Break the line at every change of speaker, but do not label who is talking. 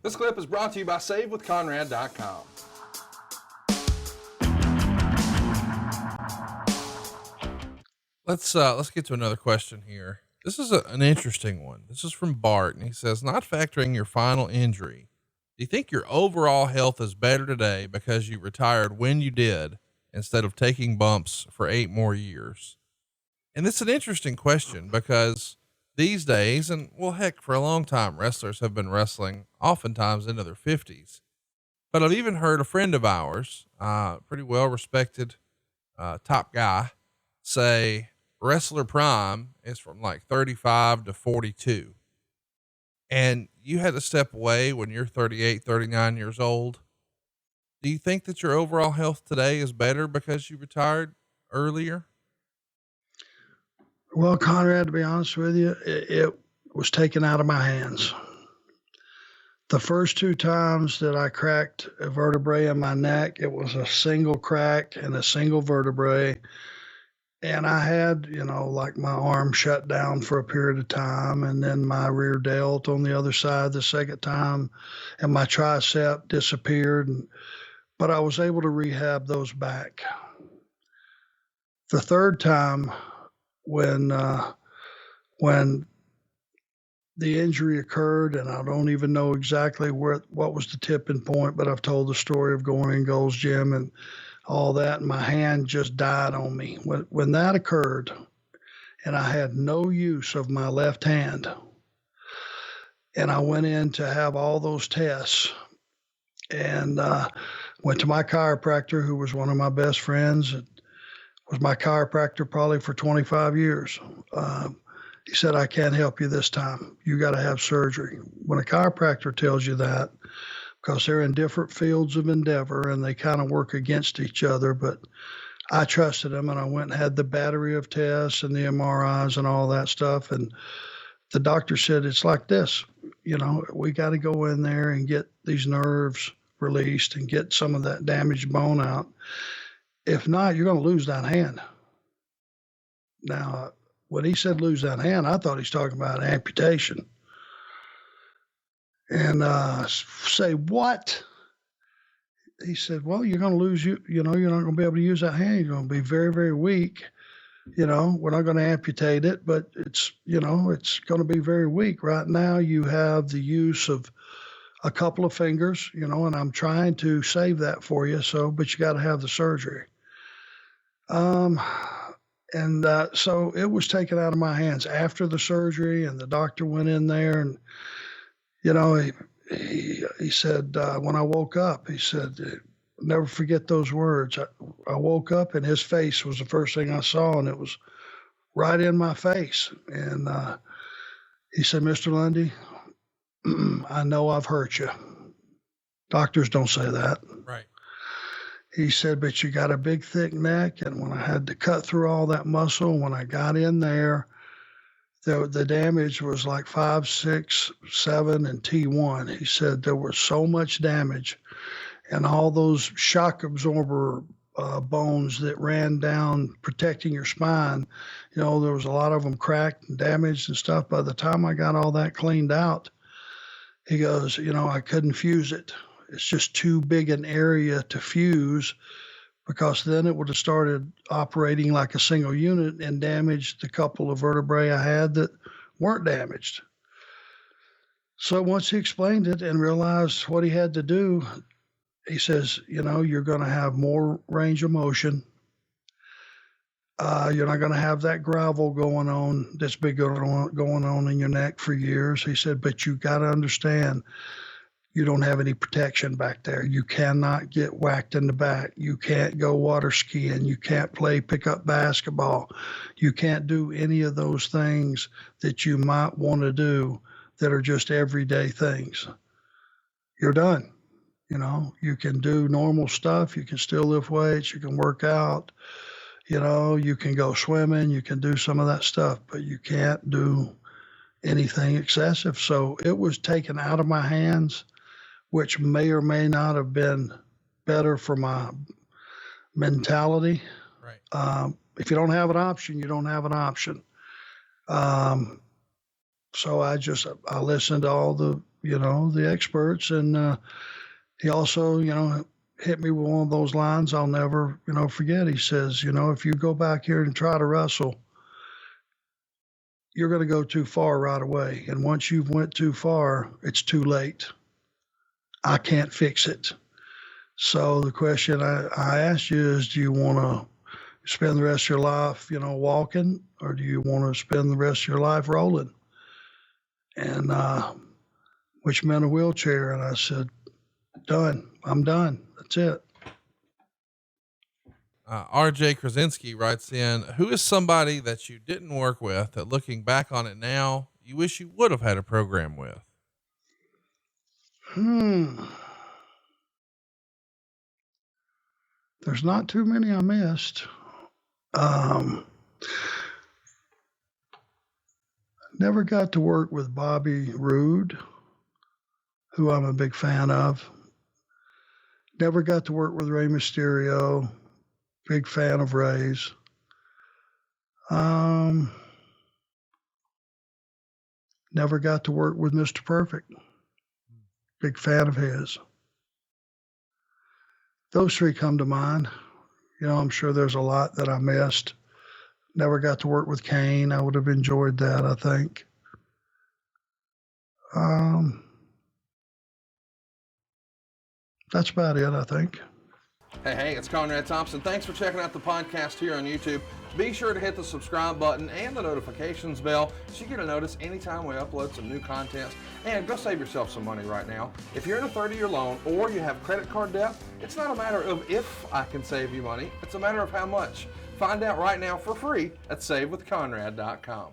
This clip is brought to you by SaveWithConrad.com.
Let's get to another question here. This is an interesting one. This is from Bart, and he says, not factoring your final injury, do you think your overall health is better today because you retired when you did instead of taking bumps for 8 more years? And it's an interesting question because these days, and well, heck, for a long time, wrestlers have been wrestling oftentimes into their 50s. But I've even heard a friend of ours, pretty well respected, top guy, say wrestler prime is from like 35 to 42. And you had to step away when you're 38, 39 years old. Do you think that your overall health today is better because you retired earlier?
Well, Conrad, to be honest with you, it was taken out of my hands. The first 2 times that I cracked a vertebrae in my neck, it was a single crack and a single vertebrae. And I had, like my arm shut down for a period of time, and then my rear delt on the other side the second time, and my tricep disappeared. But I was able to rehab those back. The third time, when the injury occurred, and I don't even know exactly what was the tipping point, but I've told the story of going in Gold's Gym and all that, and my hand just died on me. When that occurred, and I had no use of my left hand, and I went in to have all those tests, and went to my chiropractor, who was one of my best friends, was my chiropractor probably for 25 years. He said, I can't help you this time. You got to have surgery. When a chiropractor tells you that, because they're in different fields of endeavor and they kind of work against each other, but I trusted him, and I went and had the battery of tests and the MRIs and all that stuff. And the doctor said, it's like this, we got to go in there and get these nerves released and get some of that damaged bone out. If not, you're going to lose that hand. Now, when he said lose that hand, I thought he's talking about amputation. And say, what? He said, well, you're going to lose, you're not going to be able to use that hand. You're going to be very, very weak. We're not going to amputate it, but it's going to be very weak. Right now, you have the use of a couple of fingers, and I'm trying to save that for you. But you got to have the surgery. So it was taken out of my hands after the surgery, and the doctor went in there, and, he said, when I woke up, he said, never forget those words. I woke up, and his face was the first thing I saw, and it was right in my face. And he said, Mr. Lundy, I know I've hurt you. Doctors don't say that.
Right.
He said, but you got a big, thick neck. And when I had to cut through all that muscle, when I got in there, the damage was like 5, 6, 7, and T1. He said there was so much damage, and all those shock absorber bones that ran down protecting your spine, there was a lot of them cracked and damaged and stuff. By the time I got all that cleaned out, he goes, I couldn't fuse it. It's just too big an area to fuse, because then it would have started operating like a single unit and damaged the couple of vertebrae I had that weren't damaged. So once he explained it and realized what he had to do, he says, you're going to have more range of motion. You're not going to have that gravel going on that's been going on in your neck for years. He said, but you got to understand, you don't have any protection back there. You cannot get whacked in the back. You can't go water skiing. You can't play pickup basketball. You can't do any of those things that you might want to do that are just everyday things. You're done. You can do normal stuff. You can still lift weights. You can work out. You can go swimming. You can do some of that stuff, but you can't do anything excessive. So it was taken out of my hands, which may or may not have been better for my mentality.
Right.
If you don't have an option, you don't have an option. So I listened to all the, the experts. And he also, hit me with one of those lines I'll never, forget. He says, if you go back here and try to wrestle, you're going to go too far right away. And once you've went too far, it's too late. I can't fix it. So the question I asked you is, do you want to spend the rest of your life, walking, or do you want to spend the rest of your life rolling? And which meant a wheelchair. And I said, done. I'm done. That's it.
RJ Krasinski writes in, who is somebody that you didn't work with that looking back on it now, you wish you would have had a program with?
There's not too many I missed. Never got to work with Bobby Roode, who I'm a big fan of. Never got to work with Rey Mysterio. Big fan of Rey's. Never got to work with Mr. Perfect. Big fan of his. Those three come to mind. I'm sure there's a lot that I missed. Never got to work with Kane. I would have enjoyed that, I think. That's about it, I think.
Hey, it's Conrad Thompson. Thanks for checking out the podcast here on YouTube. Be sure to hit the subscribe button and the notifications bell so you get a notice anytime we upload some new content. And go save yourself some money right now. If you're in a 30-year loan or you have credit card debt, it's not a matter of if I can save you money. It's a matter of how much. Find out right now for free at savewithconrad.com.